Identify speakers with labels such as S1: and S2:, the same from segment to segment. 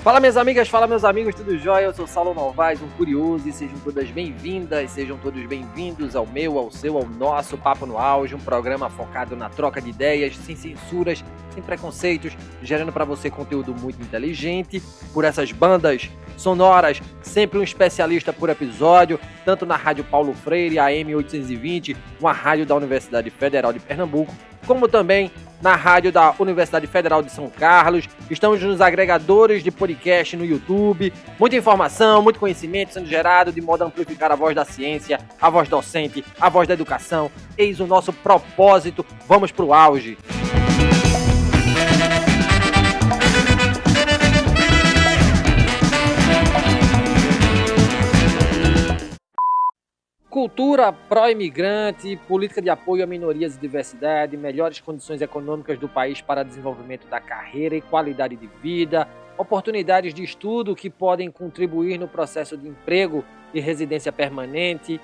S1: Fala minhas amigas, fala meus amigos, tudo jóia? Eu sou Saulo Novaes, um curioso, e sejam todas bem-vindas, sejam todos bem-vindos ao meu, ao seu, ao nosso Papo no Auge, um programa focado na troca de ideias, sem censuras, sem preconceitos, gerando para você conteúdo muito inteligente, por essas bandas sonoras, sempre um especialista por episódio, tanto na Rádio Paulo Freire, AM 820, uma rádio da Universidade Federal de Pernambuco, como também na rádio da Universidade Federal de São Carlos. Estamos nos agregadores de podcast no YouTube. Muita informação, muito conhecimento sendo gerado de modo a amplificar a voz da ciência, a voz docente, a voz da educação. Eis o nosso propósito. Vamos pro auge. Cultura pró-imigrante, política de apoio a minorias e diversidade, melhores condições econômicas do país para desenvolvimento da carreira e qualidade de vida, oportunidades de estudo que podem contribuir no processo de emprego e residência permanente.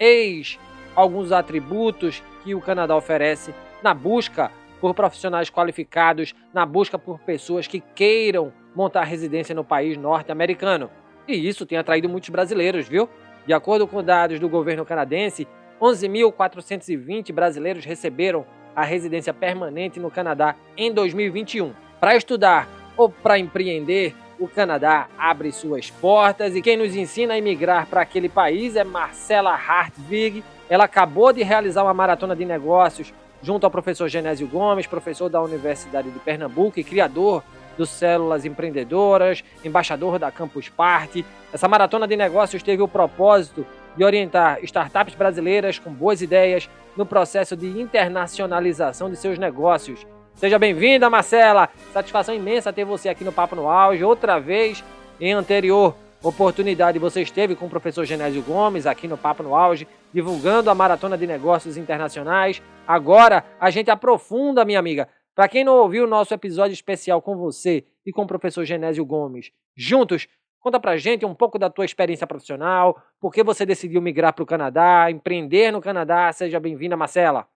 S1: Eis alguns atributos que o Canadá oferece na busca por profissionais qualificados, na busca por pessoas que queiram montar residência no país norte-americano. E isso tem atraído muitos brasileiros, viu? De acordo com dados do governo canadense, 11.420 brasileiros receberam a residência permanente no Canadá em 2021. Para estudar ou para empreender, o Canadá abre suas portas e quem nos ensina a emigrar para aquele país é Marcela Hartvig. Ela acabou de realizar uma maratona de negócios junto ao professor Genésio Gomes, professor da Universidade de Pernambuco e criador do Células Empreendedoras, embaixador da Campus Party. Essa maratona de negócios teve o propósito de orientar startups brasileiras com boas ideias no processo de internacionalização de seus negócios. Seja bem-vinda, Marcela! Satisfação imensa ter você aqui no Papo no Auge. Outra vez, em anterior oportunidade, você esteve com o professor Genésio Gomes aqui no Papo no Auge, divulgando a maratona de negócios internacionais. Agora, a gente aprofunda, minha amiga. Para quem não ouviu o nosso episódio especial com você e com o professor Genésio Gomes, juntos, conta pra gente um pouco da tua experiência profissional, por que você decidiu migrar para o Canadá, empreender no Canadá. Seja bem-vinda, Marcela.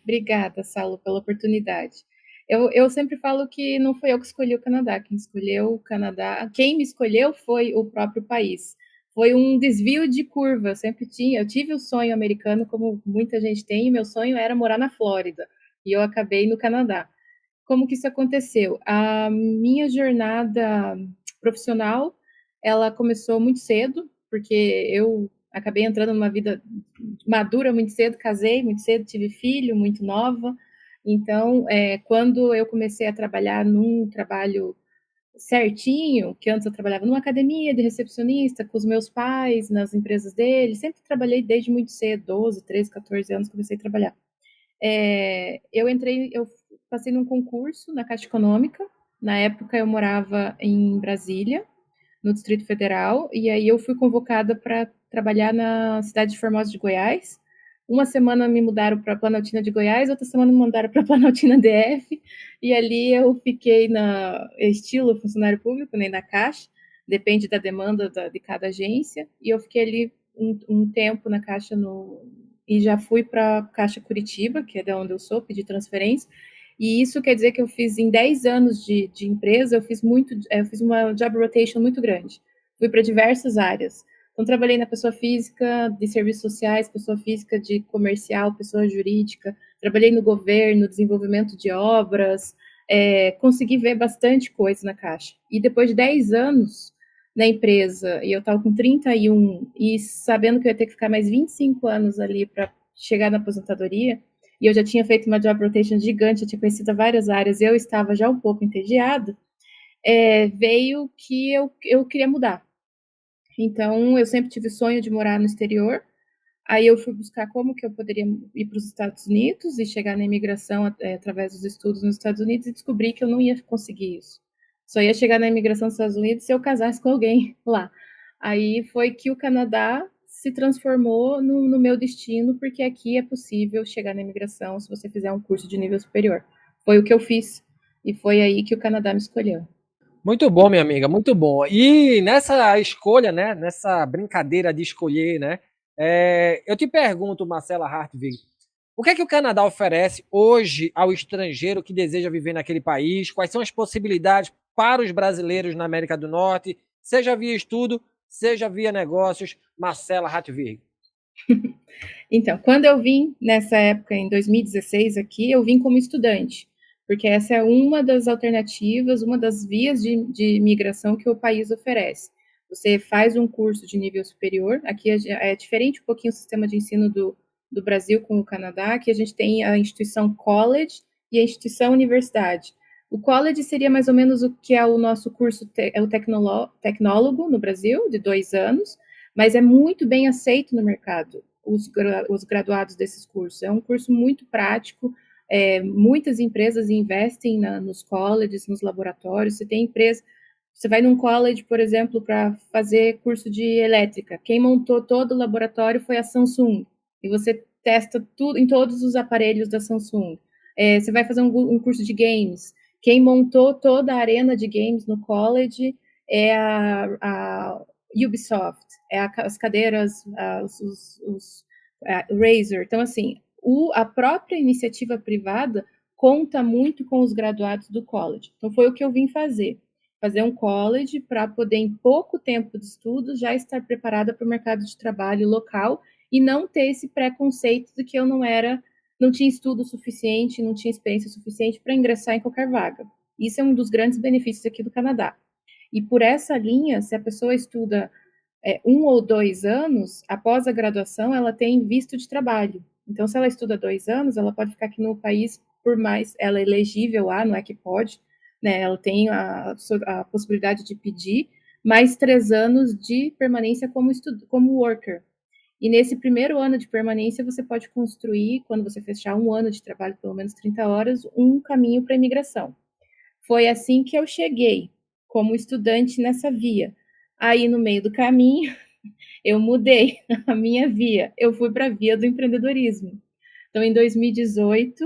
S2: Obrigada, Saulo, pela oportunidade. Eu sempre falo que não foi eu que escolhi o Canadá, quem escolheu o Canadá, quem me escolheu foi o próprio país. Foi um desvio de curva, eu tive o sonho americano, como muita gente tem, e meu sonho era morar na Flórida, e eu acabei no Canadá. Como que isso aconteceu? A minha jornada profissional, ela começou muito cedo, porque eu acabei entrando numa vida madura muito cedo, casei muito cedo, tive filho muito nova. Então, quando eu comecei a trabalhar num trabalho certinho, que antes eu trabalhava numa academia de recepcionista com os meus pais, nas empresas deles, sempre trabalhei desde muito cedo, 12, 13, 14 anos comecei a trabalhar. Eu passei num concurso na Caixa Econômica, na época eu morava em Brasília, no Distrito Federal, e aí eu fui convocada para trabalhar na cidade de Formosa de Goiás. Uma semana me mudaram para Planaltina de Goiás, outra semana me mandaram para Planaltina DF, e ali eu fiquei na estilo funcionário público, nem na Caixa, depende da demanda de cada agência, e eu fiquei ali um tempo na Caixa e já fui para a Caixa Curitiba, que é de onde eu sou, pedi transferência, e isso quer dizer que eu fiz em 10 anos de empresa, eu fiz uma job rotation muito grande. Fui para diversas áreas. Então, trabalhei na pessoa física, de serviços sociais, pessoa física de comercial, pessoa jurídica. Trabalhei no governo, desenvolvimento de obras. Consegui ver bastante coisa na Caixa. E depois de 10 anos na empresa, e eu estava com 31, e sabendo que eu ia ter que ficar mais 25 anos ali para chegar na aposentadoria, e eu já tinha feito uma job rotation gigante, eu tinha conhecido várias áreas, eu estava já um pouco entediada, veio que eu queria mudar. Então, eu sempre tive o sonho de morar no exterior, aí eu fui buscar como que eu poderia ir para os Estados Unidos e chegar na imigração através dos estudos nos Estados Unidos e descobri que eu não ia conseguir isso. Só ia chegar na imigração dos Estados Unidos se eu casasse com alguém lá. Aí foi que o Canadá se transformou no meu destino, porque aqui é possível chegar na imigração se você fizer um curso de nível superior. Foi o que eu fiz, e foi aí que o Canadá me escolheu.
S1: Muito bom, minha amiga, muito bom. E nessa escolha, né, nessa brincadeira de escolher, né, eu te pergunto, Marcela Hartvig, o que é que o Canadá oferece hoje ao estrangeiro que deseja viver naquele país? Quais são as possibilidades para os brasileiros na América do Norte, seja via estudo, seja via negócios? Marcela Hatwig.
S2: Então, quando eu vim nessa época, em 2016 aqui, eu vim como estudante, porque essa é uma das alternativas, uma das vias de migração que o país oferece. Você faz um curso de nível superior, aqui é diferente um pouquinho o sistema de ensino do Brasil com o Canadá, que a gente tem a instituição college e a instituição universidade. O college seria mais ou menos o que é o nosso curso, é o tecnólogo no Brasil, de 2 anos, mas é muito bem aceito no mercado, os graduados desses cursos. É um curso muito prático, muitas empresas investem nos colleges, nos laboratórios. Você tem empresa, você vai num college, por exemplo, para fazer curso de elétrica. Quem montou todo o laboratório foi a Samsung, e você testa tudo em todos os aparelhos da Samsung. Você vai fazer um curso de games. Quem montou toda a arena de games no college é a Ubisoft, as cadeiras, os Razer. Então, assim, a própria iniciativa privada conta muito com os graduados do college. Então, foi o que eu vim fazer um college para poder, em pouco tempo de estudo, já estar preparada para o mercado de trabalho local e não ter esse preconceito de que eu não tinha estudo suficiente, não tinha experiência suficiente para ingressar em qualquer vaga. Isso é um dos grandes benefícios aqui do Canadá. E por essa linha, se a pessoa estuda 1 ou 2 anos, após a graduação, ela tem visto de trabalho. Então, se ela estuda 2 anos, ela pode ficar aqui no país por mais, ela é elegível lá, não é que pode, né? Ela tem a possibilidade de pedir mais 3 anos de permanência como worker. E nesse primeiro ano de permanência, você pode construir, quando você fechar 1 ano de trabalho, pelo menos 30 horas, um caminho para a imigração. Foi assim que eu cheguei, como estudante nessa via. Aí, no meio do caminho, eu mudei a minha via. Eu fui para a via do empreendedorismo. Então, em 2018,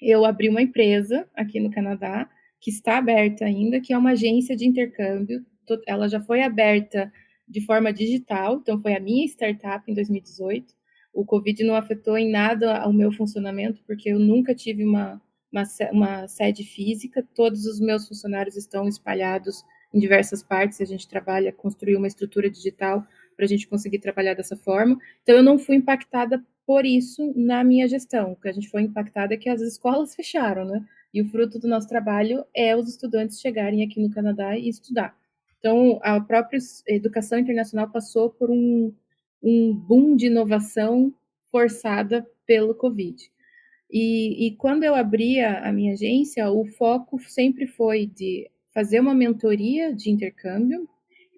S2: eu abri uma empresa aqui no Canadá, que está aberta ainda, que é uma agência de intercâmbio. Ela já foi aberta de forma digital, então foi a minha startup em 2018. O Covid não afetou em nada o meu funcionamento, porque eu nunca tive uma sede física, todos os meus funcionários estão espalhados em diversas partes, a gente trabalha, construiu uma estrutura digital para a gente conseguir trabalhar dessa forma. Então, eu não fui impactada por isso na minha gestão. O que a gente foi impactada é que as escolas fecharam, né? E o fruto do nosso trabalho é os estudantes chegarem aqui no Canadá e estudar. Então, a própria educação internacional passou por um boom de inovação forçada pelo Covid. E quando eu abri a minha agência, o foco sempre foi de fazer uma mentoria de intercâmbio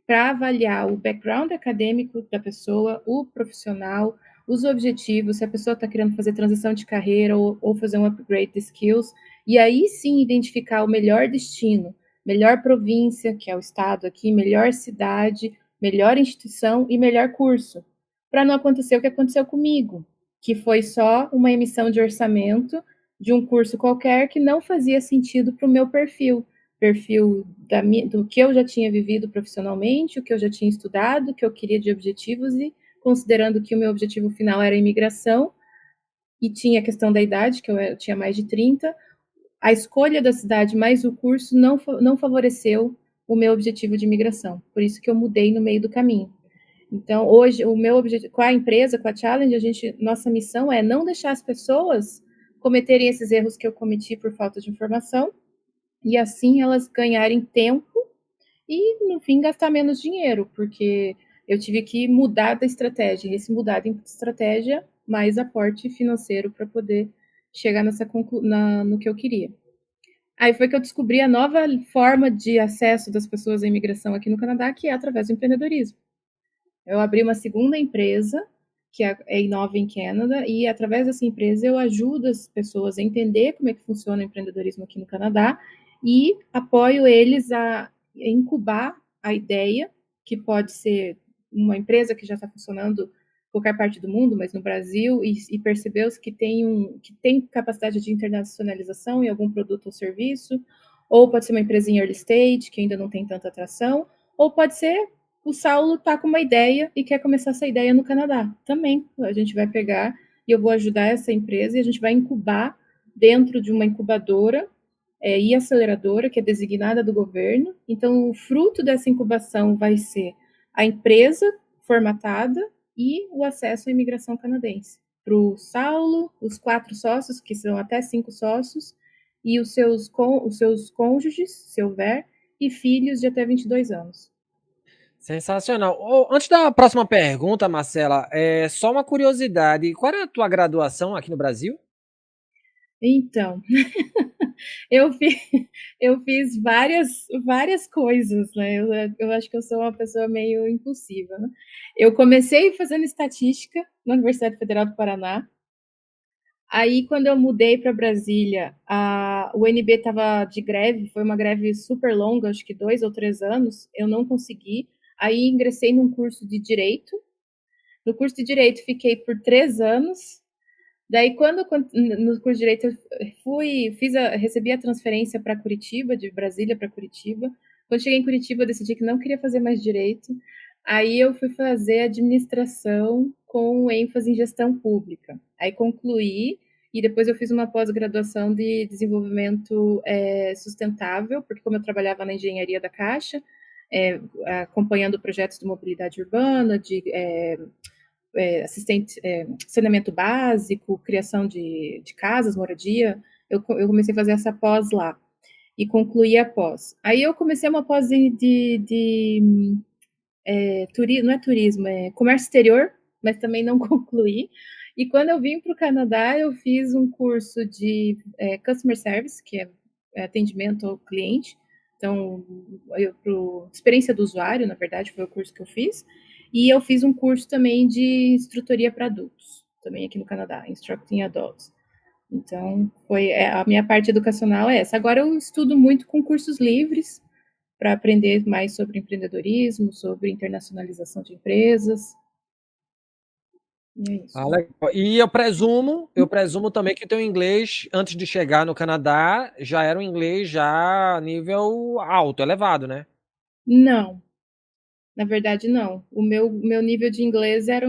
S2: para avaliar o background acadêmico da pessoa, o profissional, os objetivos, se a pessoa está querendo fazer transição de carreira ou fazer um upgrade de skills, e aí sim identificar o melhor destino, melhor província, que é o estado aqui, melhor cidade, melhor instituição e melhor curso, para não acontecer o que aconteceu comigo, que foi só uma emissão de orçamento de um curso qualquer que não fazia sentido para o meu perfil do que eu já tinha vivido profissionalmente, o que eu já tinha estudado, o que eu queria de objetivos, e considerando que o meu objetivo final era a imigração, e tinha a questão da idade, que eu tinha mais de 30, a escolha da cidade mais o curso não favoreceu o meu objetivo de imigração. Por isso que eu mudei no meio do caminho. Então, hoje, o meu objetivo, com a empresa, com a Challenge, nossa missão é não deixar as pessoas cometerem esses erros que eu cometi por falta de informação, e assim elas ganharem tempo e, no fim, gastar menos dinheiro, porque eu tive que mudar da estratégia, e esse mudar de estratégia, mais aporte financeiro para poder chegar no que eu queria. Aí foi que eu descobri a nova forma de acesso das pessoas à imigração aqui no Canadá, que é através do empreendedorismo. Eu abri uma segunda empresa, que é a Inova em Canada, e através dessa empresa eu ajudo as pessoas a entender como é que funciona o empreendedorismo aqui no Canadá e apoio eles a incubar a ideia, que pode ser uma empresa que já está funcionando em qualquer parte do mundo, mas no Brasil, e percebeu-se que tem capacidade de internacionalização em algum produto ou serviço, ou pode ser uma empresa em early stage, que ainda não tem tanta atração, ou pode ser o Saulo está com uma ideia e quer começar essa ideia no Canadá. Também a gente vai pegar e eu vou ajudar essa empresa e a gente vai incubar dentro de uma incubadora e aceleradora, que é designada do governo. Então, o fruto dessa incubação vai ser a empresa formatada e o acesso à imigração canadense. Para o Saulo, os 4 sócios, que são até 5 sócios, e os seus cônjuges, se houver, e filhos de até 22 anos.
S1: Sensacional. Antes da próxima pergunta, Marcela, só uma curiosidade. Qual era a tua graduação aqui no Brasil?
S2: Então, eu, fi, eu fiz várias coisas, né? Eu acho que eu sou uma pessoa meio impulsiva, né? Eu comecei fazendo estatística na Universidade Federal do Paraná. Aí, quando eu mudei para Brasília, a UNB estava de greve, foi uma greve super longa, acho que 2 ou 3 anos, eu não consegui. Aí, ingressei num curso de Direito. No curso de Direito, fiquei por 3 anos. Daí, no curso de Direito, eu recebi a transferência para Curitiba, de Brasília para Curitiba. Quando cheguei em Curitiba, eu decidi que não queria fazer mais Direito. Aí, eu fui fazer Administração com ênfase em Gestão Pública. Aí, concluí, e depois eu fiz uma pós-graduação de Desenvolvimento Sustentável, porque como eu trabalhava na Engenharia da Caixa, acompanhando projetos de mobilidade urbana, de saneamento básico, criação de casas, moradia, eu comecei a fazer essa pós lá e concluí a pós. Aí eu comecei uma pós turismo, não é turismo, é comércio exterior, mas também não concluí. E quando eu vim para o Canadá, eu fiz um curso de Customer Service, que é atendimento ao cliente. Então, experiência do usuário, na verdade, foi o curso que eu fiz. E eu fiz um curso também de instrutoria para adultos, também aqui no Canadá, Instructing Adults. Então, a minha parte educacional é essa. Agora eu estudo muito com cursos livres, para aprender mais sobre empreendedorismo, sobre internacionalização de empresas. E é isso.
S1: Legal. E eu presumo também que teu inglês, antes de chegar no Canadá, já era um inglês já nível alto, elevado, né?
S2: Não, na verdade não. O meu nível de inglês era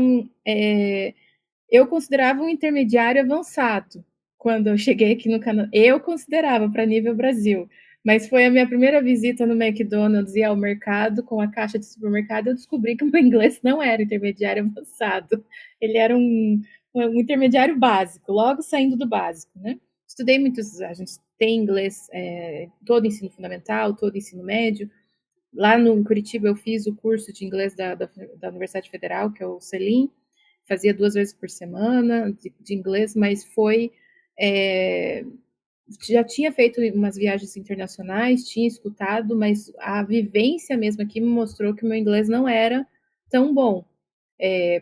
S2: eu considerava um intermediário avançado quando eu cheguei aqui no Canadá. Eu considerava para nível Brasil, mas foi a minha primeira visita no McDonald's e ao mercado com a caixa de supermercado, eu descobri que o meu inglês não era intermediário avançado. Ele era um intermediário básico, logo saindo do básico, né? Estudei a gente tem inglês todo ensino fundamental, todo ensino médio. Lá no Curitiba eu fiz o curso de inglês da Universidade Federal, que é o CELIM, fazia 2 vezes por semana de inglês, mas já tinha feito umas viagens internacionais, tinha escutado, mas a vivência mesmo aqui me mostrou que o meu inglês não era tão bom.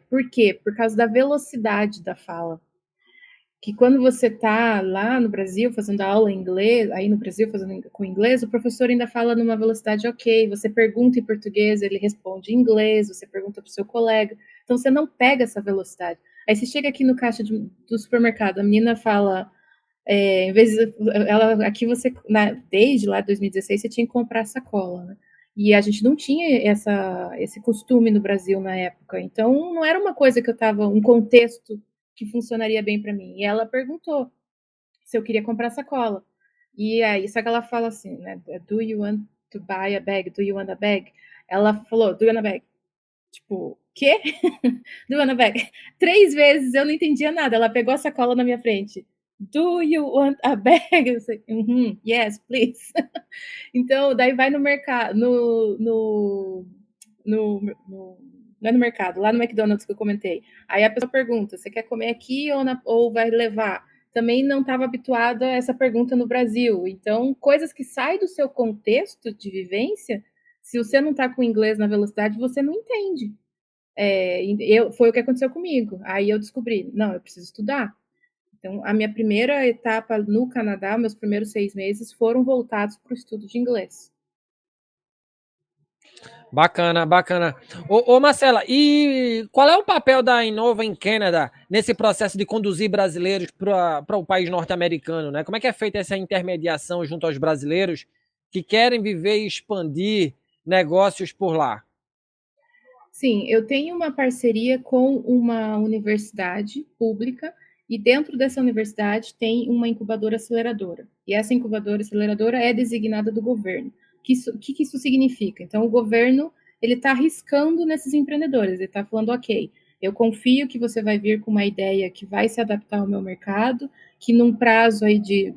S2: Por quê? Por causa da velocidade da fala. Que quando você está lá no Brasil fazendo aula em inglês, aí no Brasil fazendo com inglês, o professor ainda fala numa velocidade ok, você pergunta em português, ele responde em inglês, você pergunta para o seu colega, então você não pega essa velocidade. Aí você chega aqui no caixa do supermercado, a menina fala, em vez de, aqui você, desde lá de 2016, você tinha que comprar sacola, né? E a gente não tinha esse costume no Brasil na época, então não era uma coisa que eu estava, um contexto que funcionaria bem para mim. E ela perguntou se eu queria comprar sacola. E aí, só que ela fala assim, né? Do you want to buy a bag? Do you want a bag? Ela falou, do you want a bag? Tipo, quê? Do you want a bag? 3 vezes eu não entendia nada. Ela pegou a sacola na minha frente. Do you want a bag? Eu sei, yes, please. Então, daí vai no mercado, não é no mercado, lá no McDonald's que eu comentei. Aí a pessoa pergunta: você quer comer aqui ou vai levar? Também não estava habituada a essa pergunta no Brasil. Então, coisas que saem do seu contexto de vivência, se você não está com inglês na velocidade, você não entende. Foi o que aconteceu comigo. Aí eu descobri: não, eu preciso estudar. Então, a minha primeira etapa no Canadá, meus primeiros 6 meses, foram voltados para o estudo de inglês.
S1: Bacana, bacana. Marcela, e qual é o papel da Innova in Canada nesse processo de conduzir brasileiros para o país norte-americano, né? Como é que é feita essa intermediação junto aos brasileiros que querem viver e expandir negócios por lá?
S2: Sim, eu tenho uma parceria com uma universidade pública e dentro dessa universidade tem uma incubadora aceleradora. E essa incubadora aceleradora é designada do governo. O que isso significa? Então, o governo ele está arriscando nesses empreendedores, ele está falando, ok, eu confio que você vai vir com uma ideia que vai se adaptar ao meu mercado, que num prazo aí de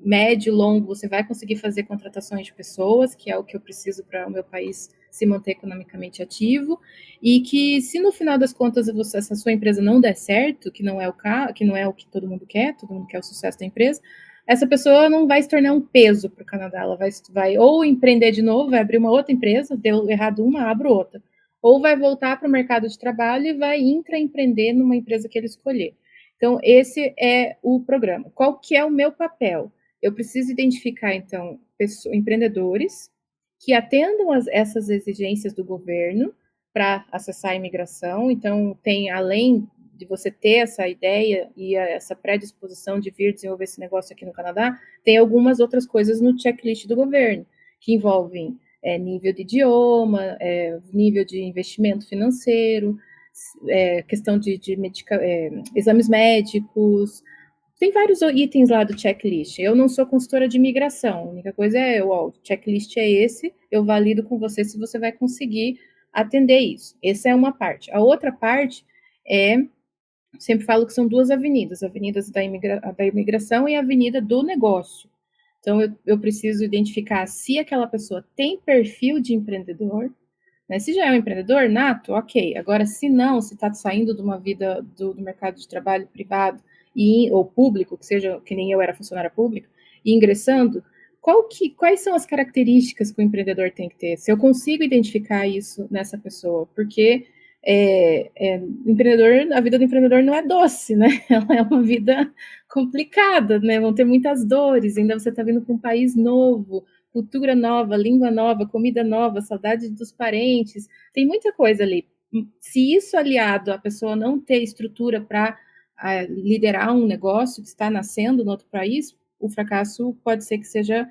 S2: médio, longo, você vai conseguir fazer contratações de pessoas, que é o que eu preciso para o meu país se manter economicamente ativo, e que se no final das contas essa sua empresa não der certo, que não é o que todo mundo quer o sucesso da empresa, essa pessoa não vai se tornar um peso para o Canadá, ela vai ou empreender de novo, vai abrir uma outra empresa, deu errado uma, abre outra, ou vai voltar para o mercado de trabalho e vai intraempreender numa empresa que ele escolher. Então, esse é o programa. Qual que é o meu papel? Eu preciso identificar, então, empreendedores que atendam essas exigências do governo para acessar a imigração. Então, tem, além de você ter essa ideia e essa predisposição de vir desenvolver esse negócio aqui no Canadá, tem algumas outras coisas no checklist do governo, que envolvem nível de idioma, nível de investimento financeiro, questão de exames médicos. Tem vários itens lá do checklist. Eu não sou consultora de imigração. A única coisa é, o checklist é esse, eu valido com você se você vai conseguir atender isso. Essa é uma parte. A outra parte é, sempre falo que são duas avenidas, avenidas da imigração e a avenida do negócio. Então, eu preciso identificar se aquela pessoa tem perfil de empreendedor, né? Se já é um empreendedor nato, ok. Agora, se não, se está saindo de uma vida do mercado de trabalho privado ou público, que seja que nem eu era funcionária pública, e ingressando, quais são as características que o empreendedor tem que ter? Se eu consigo identificar isso nessa pessoa, porque a vida do empreendedor não é doce, né? Ela é uma vida complicada, né? Vão ter muitas dores, ainda você está vindo para um país novo, cultura nova, língua nova, comida nova, saudade dos parentes, tem muita coisa ali. Se isso aliado a pessoa não ter estrutura para liderar um negócio que está nascendo no outro país, o fracasso pode ser que seja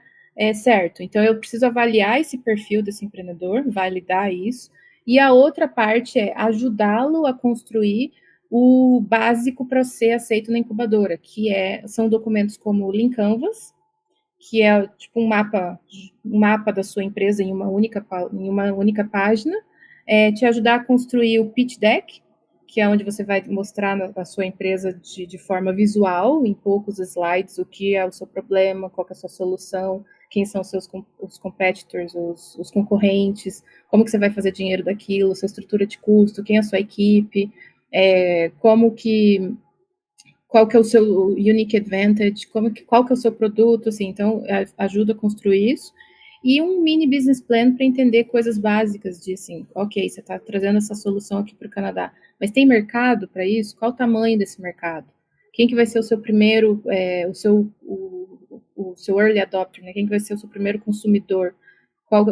S2: certo. Então, eu preciso avaliar esse perfil desse empreendedor, validar isso, e a outra parte é ajudá-lo a construir o básico para ser aceito na incubadora, que são documentos como o Lean Canvas, que é tipo um mapa da sua empresa em uma única página, te ajudar a construir o pitch deck, que é onde você vai mostrar a sua empresa de forma visual, em poucos slides, o que é o seu problema, qual é a sua solução, quem são os competitors, os concorrentes, como que você vai fazer dinheiro daquilo, sua estrutura de custo, quem é a sua equipe, qual que é o seu unique advantage, qual que é o seu produto, assim, então ajuda a construir isso, e um mini business plan para entender coisas básicas de, assim, ok, você está trazendo essa solução aqui para o Canadá, mas tem mercado para isso? Qual o tamanho desse mercado? Quem que vai ser o seu primeiro, o seu early adopter, né? Quem que vai ser o seu primeiro consumidor?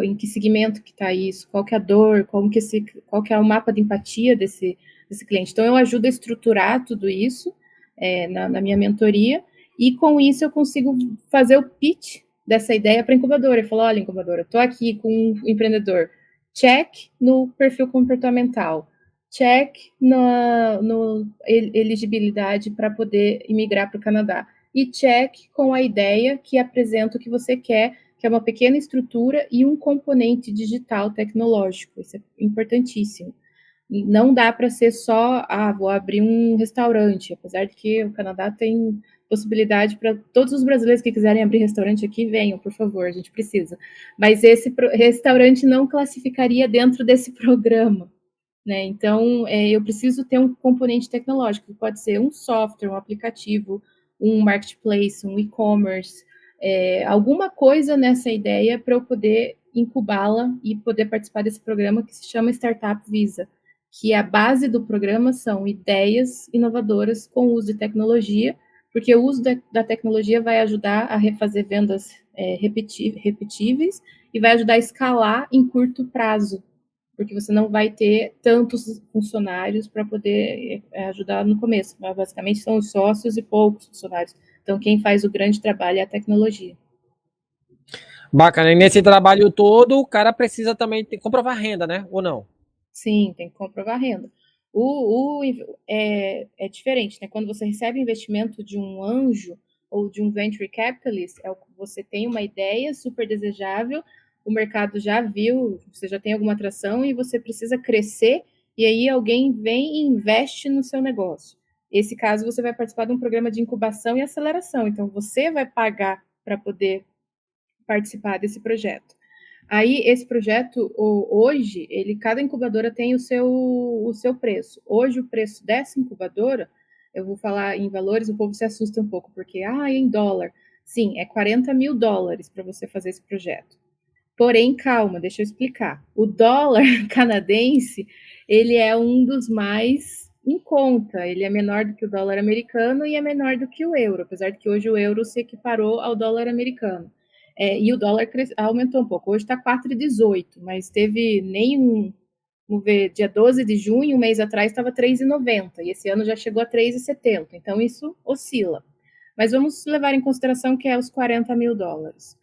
S2: Em que segmento que está isso? Qual que é a dor? Qual que é o mapa de empatia desse cliente? Então, eu ajudo a estruturar tudo isso, na minha mentoria, e com isso eu consigo fazer o pitch dessa ideia para a incubadora. Eu falo, olha, incubadora, estou aqui com um empreendedor, check no perfil comportamental, check no elegibilidade para poder imigrar para o Canadá, e check com a ideia que apresenta o que você quer, que é uma pequena estrutura e um componente digital tecnológico. Isso é importantíssimo. Não dá para ser só, vou abrir um restaurante, apesar de que o Canadá tem possibilidade para todos os brasileiros que quiserem abrir restaurante aqui, venham, por favor, a gente precisa. Mas esse restaurante não classificaria dentro desse programa, né? Então, eu preciso ter um componente tecnológico, que pode ser um software, um aplicativo, um marketplace, um e-commerce, alguma coisa nessa ideia para eu poder incubá-la e poder participar desse programa que se chama Startup Visa, que a base do programa são ideias inovadoras com o uso de tecnologia, porque o uso da tecnologia vai ajudar a refazer vendas repetíveis e vai ajudar a escalar em curto prazo, porque você não vai ter tantos funcionários para poder ajudar no começo. Basicamente, são os sócios e poucos funcionários. Então, quem faz o grande trabalho é a tecnologia.
S1: Bacana. E nesse trabalho todo, o cara precisa também comprovar renda, né? Ou não?
S2: Sim, tem que comprovar renda. É diferente, né? Quando você recebe investimento de um anjo ou de um venture capitalist, você tem uma ideia super desejável, o mercado já viu, você já tem alguma atração e você precisa crescer, e aí alguém vem e investe no seu negócio. Esse caso, você vai participar de um programa de incubação e aceleração, então você vai pagar para poder participar desse projeto. Aí, esse projeto, hoje, cada incubadora tem o seu preço. Hoje, o preço dessa incubadora, eu vou falar em valores, o povo se assusta um pouco, porque, em dólar. Sim, é $40.000 para você fazer esse projeto. Porém, calma, deixa eu explicar. O dólar canadense, ele é um dos mais em conta. Ele é menor do que o dólar americano e é menor do que o euro, apesar de que hoje o euro se equiparou ao dólar americano. E o dólar aumentou um pouco. Hoje está 4,18, mas teve nenhum. Vamos ver, dia 12 de junho, um mês atrás, estava 3,90, e esse ano já chegou a 3,70. Então, isso oscila. Mas vamos levar em consideração que é os $40.000.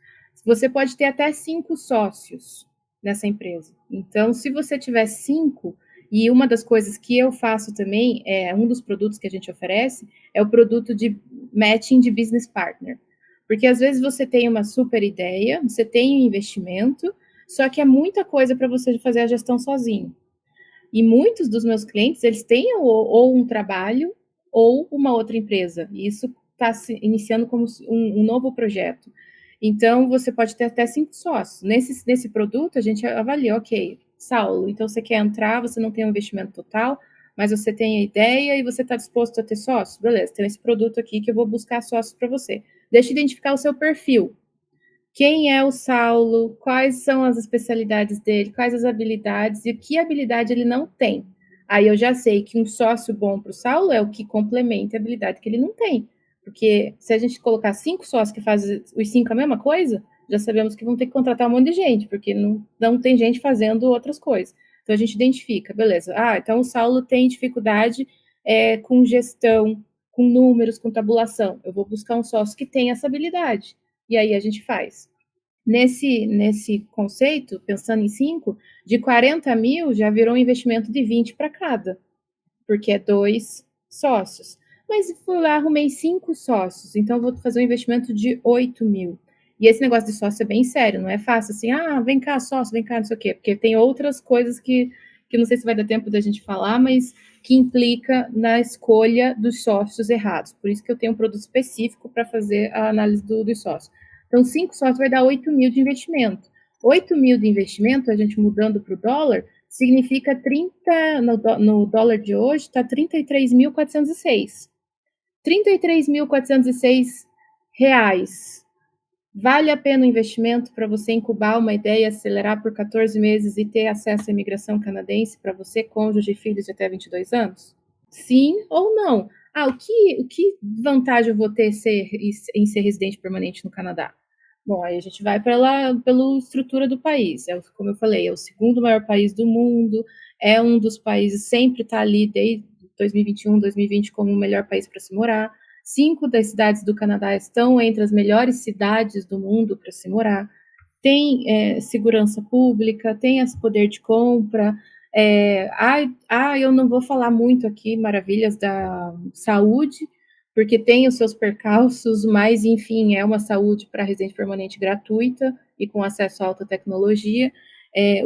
S2: Você pode ter até 5 sócios nessa empresa. Então, se você tiver 5, e uma das coisas que eu faço também, um dos produtos que a gente oferece, é o produto de matching de business partner. Porque às vezes você tem uma super ideia, você tem um investimento, só que é muita coisa para você fazer a gestão sozinho. E muitos dos meus clientes, eles têm ou um trabalho ou uma outra empresa. E isso está se iniciando como um novo projeto. Então, você pode ter até 5 sócios. Nesse produto, a gente avalia, ok, Saulo, então você quer entrar, você não tem um investimento total, mas você tem a ideia e você está disposto a ter sócios? Beleza, tem esse produto aqui que eu vou buscar sócios para você. Deixa eu identificar o seu perfil. Quem é o Saulo? Quais são as especialidades dele? Quais as habilidades? E que habilidade ele não tem? Aí eu já sei que um sócio bom para o Saulo é o que complementa a habilidade que ele não tem. Porque se a gente colocar 5 sócios que fazem os 5 a mesma coisa, já sabemos que vão ter que contratar um monte de gente, porque não tem gente fazendo outras coisas. Então a gente identifica, beleza. Então o Saulo tem dificuldade com gestão, com números, com tabulação. Eu vou buscar um sócio que tem essa habilidade. E aí a gente faz. Nesse conceito, pensando em 5, de 40 mil já virou um investimento de 20 para cada, porque é 2 sócios. Mas fui lá, arrumei 5 sócios, então eu vou fazer um investimento de 8 mil. E esse negócio de sócio é bem sério, não é fácil assim, vem cá, sócio, vem cá, não sei o quê, porque tem outras coisas que não sei se vai dar tempo da gente falar, mas que implica na escolha dos sócios errados. Por isso que eu tenho um produto específico para fazer a análise dos sócios. Então, 5 sócios vai dar 8 mil de investimento. 8 mil de investimento, a gente mudando para o dólar, significa 30, no dólar de hoje, está 33.406. 33.406 reais. Vale a pena o investimento para você incubar uma ideia, acelerar por 14 meses e ter acesso à imigração canadense para você, cônjuge e filhos de até 22 anos? Sim ou não? O que vantagem eu vou ter em ser residente permanente no Canadá? Bom, aí a gente vai pela estrutura do país. Como eu falei, é o segundo maior país do mundo, é um dos países, sempre está ali desde 2021, 2020 como o melhor país para se morar. 5 das cidades do Canadá estão entre as melhores cidades do mundo para se morar. Tem segurança pública, tem esse poder de compra. Eu não vou falar muito aqui maravilhas da saúde, porque tem os seus percalços, mas, enfim, é uma saúde para residente permanente gratuita e com acesso à alta tecnologia.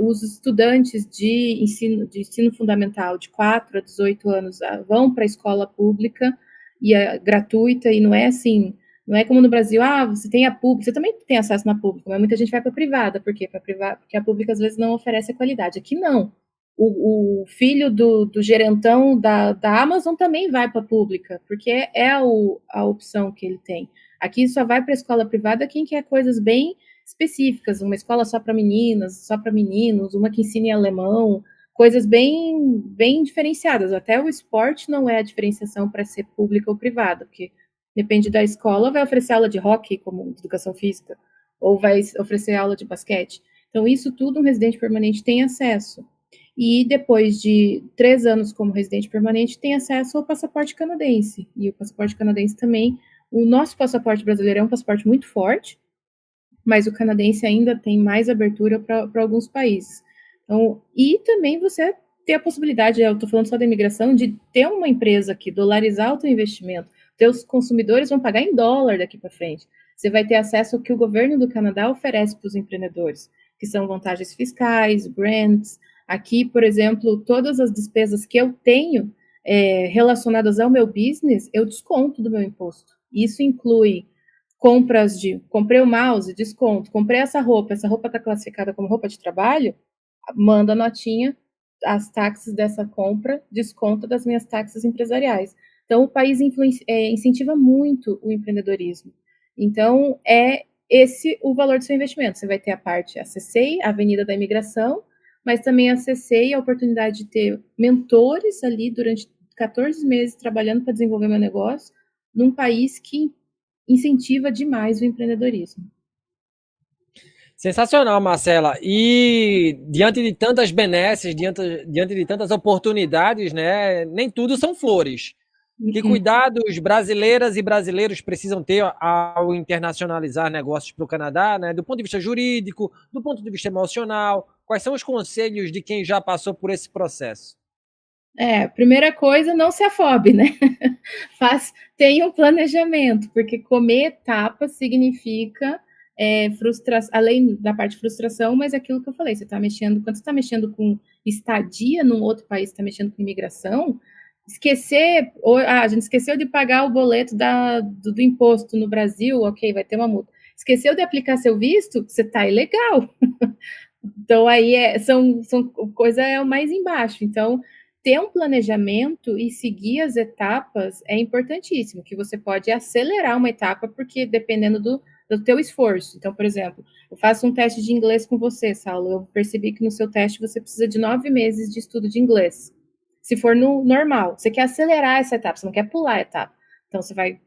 S2: Os estudantes de ensino fundamental de 4 a 18 anos vão para a escola pública e é gratuita, e não é assim, não é como no Brasil, você tem a pública, você também tem acesso na pública, mas muita gente vai para a privada, por quê? Porque a pública às vezes não oferece a qualidade. Aqui não. O filho do gerentão da Amazon também vai para a pública, porque é a opção que ele tem. Aqui só vai para a escola privada quem quer coisas bem específicas, uma escola só para meninas, só para meninos, uma que ensine alemão, coisas bem, bem diferenciadas. Até o esporte não é a diferenciação para ser pública ou privada, porque depende da escola, vai oferecer aula de hockey, como de educação física, ou vai oferecer aula de basquete. Então, isso tudo um residente permanente tem acesso. E depois de 3 anos como residente permanente, tem acesso ao passaporte canadense. E o passaporte canadense também, o nosso passaporte brasileiro é um passaporte muito forte, mas o canadense ainda tem mais abertura para alguns países. Então, e também você ter a possibilidade, eu estou falando só da imigração, de ter uma empresa aqui, dolarizar o teu investimento. Teus consumidores vão pagar em dólar daqui para frente. Você vai ter acesso ao que o governo do Canadá oferece para os empreendedores, que são vantagens fiscais, grants. Aqui, por exemplo, todas as despesas que eu tenho relacionadas ao meu business, eu desconto do meu imposto. Isso inclui compras de, comprei o mouse, desconto, comprei essa roupa está classificada como roupa de trabalho, manda a notinha, as taxas dessa compra, desconto das minhas taxas empresariais. Então, o país incentiva muito o empreendedorismo. Então, é esse o valor do seu investimento. Você vai ter a parte, a CCI, a Avenida da Imigração, mas também a CCI, a oportunidade de ter mentores ali durante 14 meses trabalhando para desenvolver meu negócio, num país que incentiva demais o empreendedorismo.
S1: Sensacional, Marcela. E diante de tantas benesses, diante de tantas oportunidades, né, nem tudo são flores. Que cuidados brasileiras e brasileiros precisam ter ao internacionalizar negócios para o Canadá, né? Do ponto de vista jurídico, do ponto de vista emocional? Quais são os conselhos de quem já passou por esse processo?
S2: Primeira coisa, não se afobe, né? Tenha um planejamento, porque comer etapas significa frustração, além da parte de frustração, mas aquilo que eu falei, quando você está mexendo com estadia num outro país, está mexendo com imigração, a gente esqueceu de pagar o boleto do imposto no Brasil, ok, vai ter uma multa. Esqueceu de aplicar seu visto, você está ilegal. Então, aí coisa é o mais embaixo. Então, ter um planejamento e seguir as etapas é importantíssimo, que você pode acelerar uma etapa, porque dependendo do teu esforço. Então, por exemplo, eu faço um teste de inglês com você, Saulo, eu percebi que no seu teste você precisa de 9 meses de estudo de inglês. Se for no normal, você quer acelerar essa etapa, você não quer pular a etapa. Então, você vai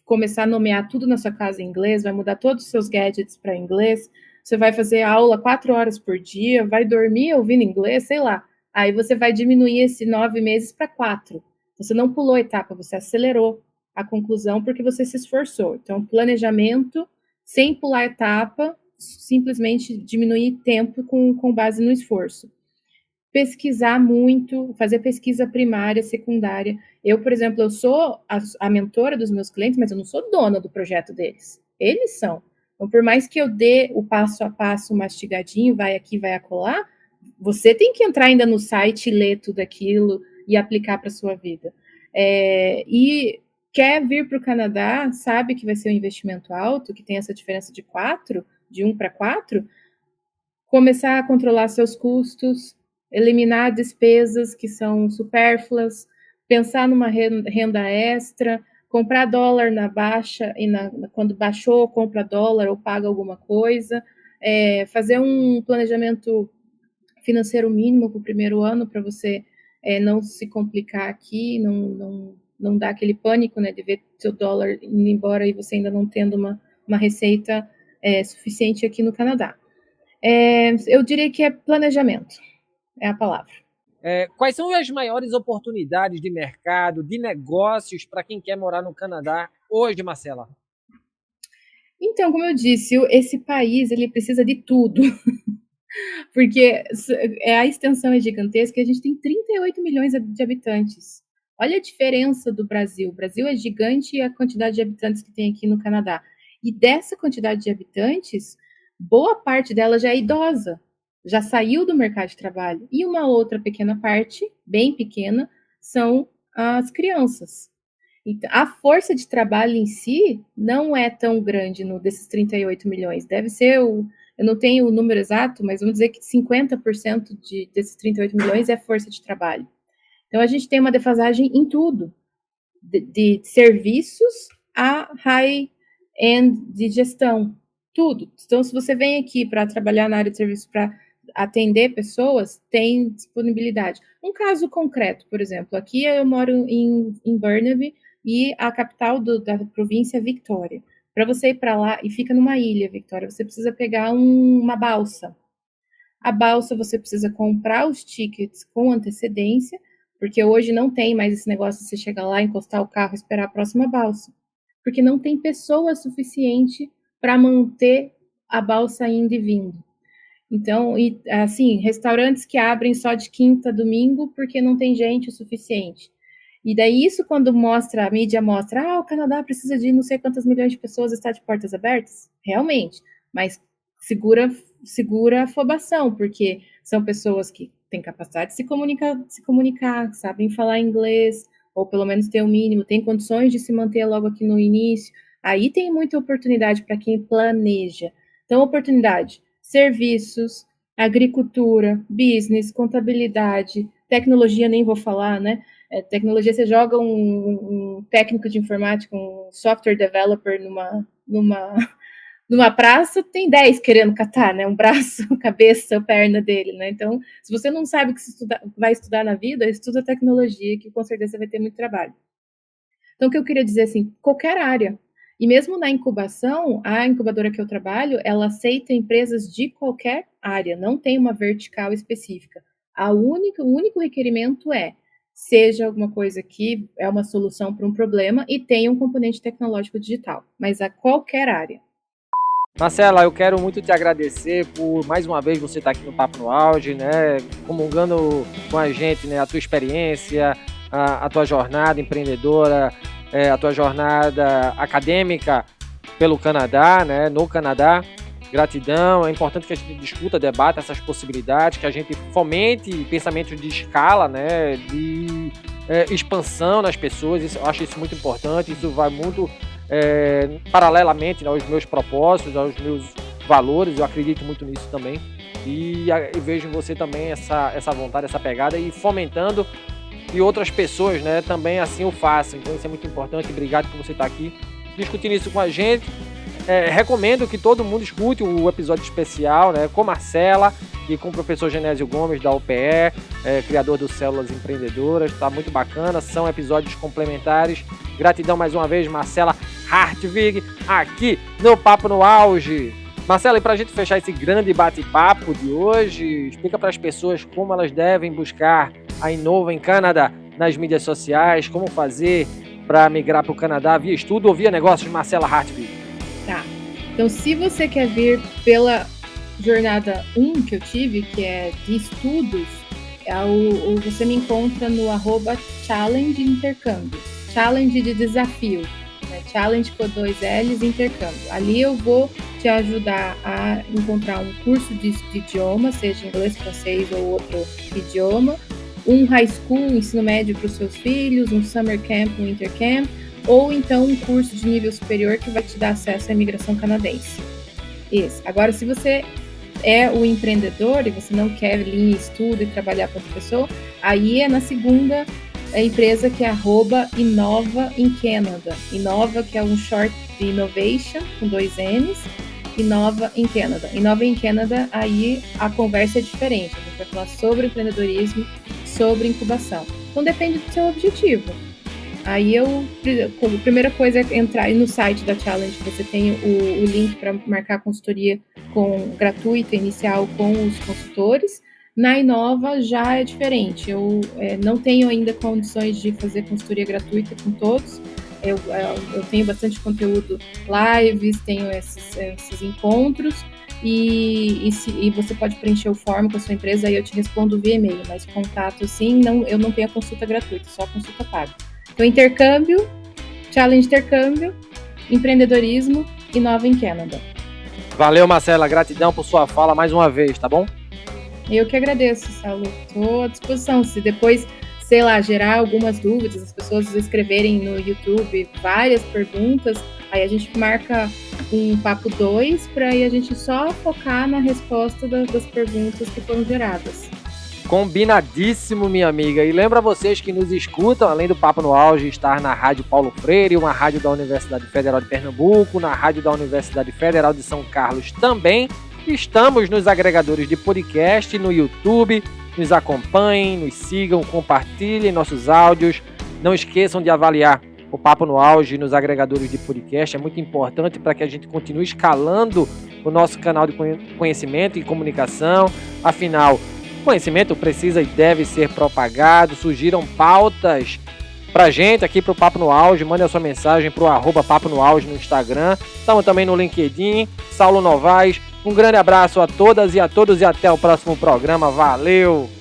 S2: começar a nomear tudo na sua casa em inglês, vai mudar todos os seus gadgets para inglês, você vai fazer aula 4 horas por dia, vai dormir ouvindo inglês, sei lá. Aí você vai diminuir esse 9 meses para 4. Você não pulou a etapa, você acelerou a conclusão porque você se esforçou. Então, planejamento, sem pular a etapa, simplesmente diminuir tempo com base no esforço. Pesquisar muito, fazer pesquisa primária, secundária. Eu, por exemplo, eu sou a mentora dos meus clientes, mas eu não sou dona do projeto deles. Eles são. Então, por mais que eu dê o passo a passo mastigadinho, vai aqui, vai acolá, você tem que entrar ainda no site, ler tudo aquilo e aplicar para a sua vida. E quer vir para o Canadá, sabe que vai ser um investimento alto, que tem essa diferença de 1 para 4, começar a controlar seus custos, eliminar despesas que são supérfluas, pensar numa renda extra, comprar dólar na baixa e quando baixou, compra dólar ou paga alguma coisa, fazer um planejamento financeiro mínimo para o primeiro ano para você não se complicar aqui, não dar aquele pânico, né, de ver seu dólar indo embora e você ainda não tendo uma receita suficiente aqui no Canadá. Eu diria que é planejamento, é a palavra.
S1: Quais são as maiores oportunidades de mercado, de negócios para quem quer morar no Canadá hoje, Marcela?
S2: Então, como eu disse, esse país ele precisa de tudo, porque a extensão é gigantesca e a gente tem 38 milhões de habitantes. Olha a diferença do Brasil. O Brasil é gigante e a quantidade de habitantes que tem aqui no Canadá. E dessa quantidade de habitantes, boa parte dela já é idosa, já saiu do mercado de trabalho. E uma outra pequena parte, bem pequena, são as crianças. Então, a força de trabalho em si não é tão grande desses 38 milhões. Deve ser, eu não tenho o número exato, mas vamos dizer que 50% desses 38 milhões é força de trabalho. Então, a gente tem uma defasagem em tudo, de serviços a high-end de gestão, tudo. Então, se você vem aqui para trabalhar na área de serviços, para atender pessoas, tem disponibilidade. Um caso concreto, por exemplo, aqui eu moro em Burnaby e a capital da província é Victoria. Para você ir para lá, e fica numa ilha, Victoria, você precisa pegar uma balsa. A balsa você precisa comprar os tickets com antecedência, porque hoje não tem mais esse negócio de você chegar lá, encostar o carro e esperar a próxima balsa. Porque não tem pessoa suficiente para manter a balsa indo e vindo. Então, e assim, restaurantes que abrem só de quinta a domingo porque não tem gente o suficiente. E daí isso quando mostra, a mídia mostra, o Canadá precisa de não sei quantas milhões de pessoas, está de portas abertas, realmente, mas segura a afobação, porque são pessoas que têm capacidade de se comunicar, sabem falar inglês, ou pelo menos ter o mínimo, têm condições de se manter logo aqui no início. Aí tem muita oportunidade para quem planeja. Então, oportunidade, serviços, agricultura, business, contabilidade, tecnologia, nem vou falar, né? Tecnologia, você joga um técnico de informática, um software developer numa praça, tem 10 querendo catar, né? Um braço, cabeça, perna dele, né? Então, se você não sabe o que vai estudar na vida, estuda tecnologia, que com certeza você vai ter muito trabalho. Então, o que eu queria dizer, assim, qualquer área. E mesmo na incubação, a incubadora que eu trabalho, ela aceita empresas de qualquer área, não tem uma vertical específica. O único requerimento seja alguma coisa que é uma solução para um problema e tenha um componente tecnológico digital, mas a qualquer área.
S1: Marcela, eu quero muito te agradecer por mais uma vez você estar aqui no Papo no Auge, né, comungando com a gente, né, a tua experiência, a tua jornada empreendedora, a tua jornada acadêmica pelo Canadá, né, no Canadá. Gratidão, é importante que a gente discuta, debata essas possibilidades, que a gente fomente pensamentos de escala, né, de expansão nas pessoas. Eu acho isso muito importante, isso vai muito paralelamente aos meus propósitos, aos meus valores, eu acredito muito nisso também. E vejo em você também essa vontade, essa pegada e fomentando e outras pessoas, né, também assim o façam. Então isso é muito importante. Obrigado por você estar aqui discutindo isso com a gente. Recomendo que todo mundo escute o episódio especial, né, com Marcela e com o professor Genésio Gomes da UPE, criador do Células Empreendedoras. Está muito bacana, são episódios complementares. Gratidão mais uma vez, Marcela Hartwig, aqui no Papo no Auge. Marcela, e para a gente fechar esse grande bate-papo de hoje, explica para as pessoas como elas devem buscar a Inova em Canadá nas mídias sociais, como fazer para migrar para o Canadá via estudo ou via negócios, Marcela Hartwig.
S2: Tá, então se você quer vir pela jornada 1 que eu tive, que é de estudos, você me encontra no @challenge intercâmbio, challenge de desafio, né? Challenge com 2 L's, intercâmbio. Ali eu vou te ajudar a encontrar um curso de idioma, seja inglês, francês ou outro idioma, um high school, ensino médio para os seus filhos, um summer camp, um intercamp, ou então um curso de nível superior que vai te dar acesso à imigração canadense. Isso. Agora, se você é o empreendedor e você não quer vir em estudo e trabalhar para outra pessoa, aí é na segunda empresa, que é @Inova em Canada. Inova, que é um short de innovation, com 2 N's, Inova em Canada. Inova em Canada, aí a conversa é diferente. A gente vai falar sobre empreendedorismo, sobre incubação. Então depende do seu objetivo. Aí a primeira coisa é entrar no site da Challenge, você tem o link para marcar a consultoria gratuita inicial com os consultores. Na Inova já é diferente, eu não tenho ainda condições de fazer consultoria gratuita com todos. Eu tenho bastante conteúdo, lives, tenho esses encontros, e você pode preencher o form com a sua empresa, aí eu te respondo via e-mail, mas contato assim, eu não tenho a consulta gratuita, só a consulta paga. Então, intercâmbio, Challenge Intercâmbio, empreendedorismo, Inova em Canada.
S1: Valeu, Marcela, gratidão por sua fala mais uma vez, tá bom?
S2: Eu que agradeço, Saulo, estou à disposição, se depois, sei lá, gerar algumas dúvidas, as pessoas escreverem no YouTube várias perguntas, aí a gente marca um papo 2 para aí a gente só focar na resposta das perguntas que foram geradas.
S1: Combinadíssimo, minha amiga. E lembra vocês que nos escutam, além do Papo no Auge, estar na Rádio Paulo Freire, uma rádio da Universidade Federal de Pernambuco, na rádio da Universidade Federal de São Carlos também. Estamos nos agregadores de podcast, no YouTube. Nos acompanhem, nos sigam, compartilhem nossos áudios. Não esqueçam de avaliar o Papo no Auge nos agregadores de podcast. É muito importante para que a gente continue escalando o nosso canal de conhecimento e comunicação. Afinal, conhecimento precisa e deve ser propagado. Surgiram pautas pra gente aqui pro Papo no Auge. Mande a sua mensagem pro @Papo no Auge no Instagram. Estamos também no LinkedIn, Saulo Novaes, Um grande abraço a todas e a todos e até o próximo programa. Valeu!